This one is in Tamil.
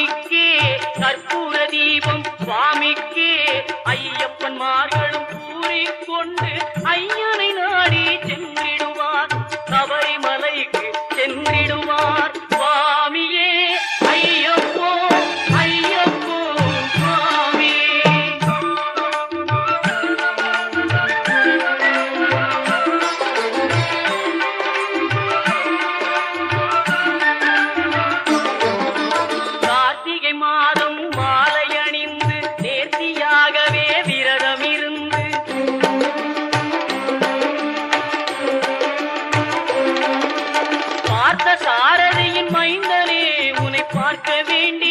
சாமிக்கே கற்பூர தீபம் சுவாமிக்கே ஐயப்பன்மார்களும் கூறிக்கொண்டு ஐயனை நாடி சென்றிடுவார் சபரிமலைக்கு சென்றிடுவார் சுவாமியே ஐயப்போ ஐயப்போ சுவாமியே. கார்த்திகை மாதம் மாலை அணிந்து நேர்த்தியாகவே விரதம் இருந்து பார்த்த சாரதியின் மைந்தனே உன்னை பார்க்க வேண்டி